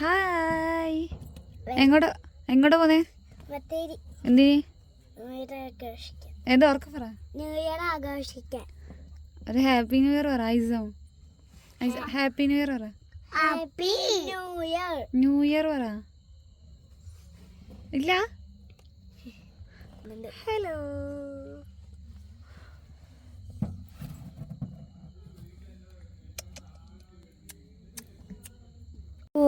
Hi. എങ്ങോട്ടാ പോന്നേ? എന്തിനി? എന്താ ഓർക്ക പറ. ഒരു ഹാപ്പി ന്യൂ ഇയർ പറ. ഹാപ്പി ന്യൂ ഇയർ പറ. ന്യൂ ഇയർ പറ. ഇല്ല. ഹലോ.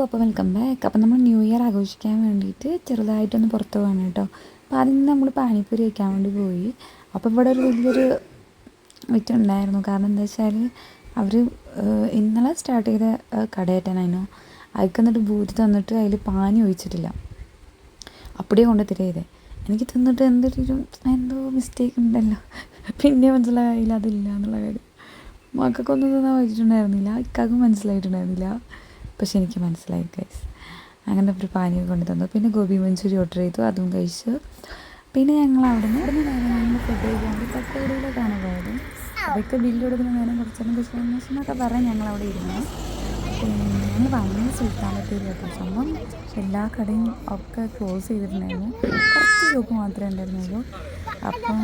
അപ്പോൾ വെൽക്കം ബാക്ക്. അപ്പം നമ്മൾ ന്യൂ ഇയർ ആഘോഷിക്കാൻ വേണ്ടിയിട്ട് ചെറുതായിട്ടൊന്ന് പുറത്ത് പോകണം കേട്ടോ. അപ്പോൾ അതിൽ നിന്ന് നമ്മൾ പാനിപ്പൂരി വയ്ക്കാൻ വേണ്ടി പോയി. അപ്പോൾ ഇവിടെ ഒരു വലിയൊരു വിറ്റുണ്ടായിരുന്നു. കാരണം എന്താ വെച്ചാൽ അവർ ഇന്നലെ സ്റ്റാർട്ട് ചെയ്ത കടയേറ്റാനായിരുന്നു. അതിൽ എന്നിട്ട് ബൂത്ത് തന്നിട്ട് അതിൽ പാനി ഒഴിച്ചിട്ടില്ല, അപ്പടിയേ കൊണ്ട് തരുതേ. എനിക്ക് തിന്നിട്ട് എന്തോ മിസ്റ്റേക്ക് ഉണ്ടല്ലോ. പിന്നെ മനസ്സിലായില്ല അതില്ല എന്നുള്ള കാര്യം. മക്കൾക്കൊന്നും തിന്നാൻ വെച്ചിട്ടുണ്ടായിരുന്നില്ല, ഇക്കാക്കും മനസ്സിലായിട്ടുണ്ടായിരുന്നില്ല, പക്ഷെ എനിക്ക് മനസ്സിലായി ഗൈസ്. അങ്ങനെ ഒരു പാനിയൊക്കെ കൊണ്ട് തന്നു. പിന്നെ ഗോബി മഞ്ചൂരി ഓർഡർ ചെയ്തു, അതും കഴിച്ചു. പിന്നെ ഞങ്ങൾ അവിടെ നിന്ന് ഞങ്ങൾ ഫുഡ് കഴിക്കാൻ വേണ്ടി തട്ടുകടയിലേക്കാണ് പോയത്. അതൊക്കെ ബില്ല് കൊടുക്കുന്ന നേരം കുറച്ചൊന്നും എന്നൊക്കെ പറഞ്ഞ് ഞങ്ങളവിടെ ഇരുന്നു. ഞങ്ങൾ ഭയങ്കര സുൽത്താൻ ബത്തേരി കേട്ടോ. സംഭവം എല്ലാ കടയും ഒക്കെ ക്ലോസ് ചെയ്തിട്ടുണ്ടായിരുന്നു, കുറച്ച് ഷോപ്പ് മാത്രമേ ഉണ്ടായിരുന്നുള്ളൂ. അപ്പോൾ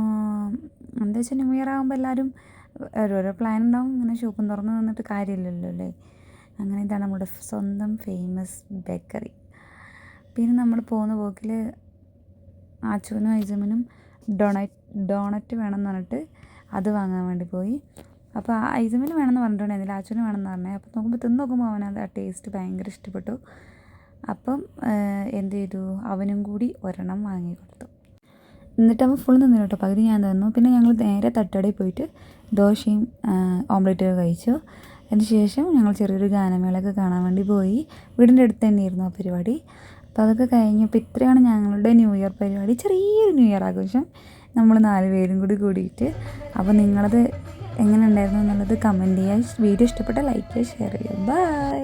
എന്താ വെച്ചാൽ ന്യൂ ഇയർ ആകുമ്പോൾ എല്ലാവരും ഓരോരോ പ്ലാൻ ഉണ്ടാവും. ഇങ്ങനെ ഷോപ്പും തുറന്ന് നിന്നിട്ട് കാര്യമില്ലല്ലോ അല്ലേ. അങ്ങനെ ഇതാണ് നമ്മുടെ സ്വന്തം ഫേമസ് ബേക്കറി. പിന്നെ നമ്മൾ പോകുന്ന പോക്കിൽ ആച്ചുവിനും ഐസമിനും ഡോണറ്റ് വേണമെന്ന് പറഞ്ഞിട്ട് അത് വാങ്ങാൻ വേണ്ടി പോയി. അപ്പോൾ ഐസമിന് വേണമെന്ന് പറഞ്ഞിട്ടുണ്ടായിരുന്നില്ല, ആച്ചുവിന് വേണമെന്ന് പറഞ്ഞത്. അപ്പോൾ നോക്കുമ്പോൾ അവനത് ആ ടേസ്റ്റ് ഭയങ്കര ഇഷ്ടപ്പെട്ടു. അപ്പം എന്ത് ചെയ്തു, അവനും കൂടി ഒരെണ്ണം വാങ്ങി കൊടുത്തു. എന്നിട്ട് അവൻ ഫുൾ നിന്നു കേട്ടോ, പകുതി ഞാൻ തന്നു. പിന്നെ ഞങ്ങൾ നേരെ തട്ടുകടയിൽ പോയിട്ട് ദോശയും ഓംലെറ്റൊക്കെ കഴിച്ചു. അതിന് ശേഷം ഞങ്ങൾ ചെറിയൊരു ഗാനമേളയൊക്കെ കാണാൻ വേണ്ടി പോയി. വീടിൻ്റെ അടുത്ത് തന്നെയായിരുന്നു ആ പരിപാടി. അപ്പോൾ അതൊക്കെ കഴിഞ്ഞു. ഇപ്പോൾ ഇത്രയാണ് ഞങ്ങളുടെ ന്യൂ ഇയർ പരിപാടി, ചെറിയൊരു ന്യൂ ഇയർ ആഘോഷം നമ്മൾ 4 പേരും കൂടി കൂടിയിട്ട്. അപ്പോൾ നിങ്ങളത് എങ്ങനെ ഉണ്ടായിരുന്നു എന്നുള്ളത് കമൻറ്റ് ചെയ്യുക. വീഡിയോ ഇഷ്ടപ്പെട്ടാൽ ലൈക്ക് ചെയ്യുക, ഷെയർ ചെയ്യുക. ബൈ.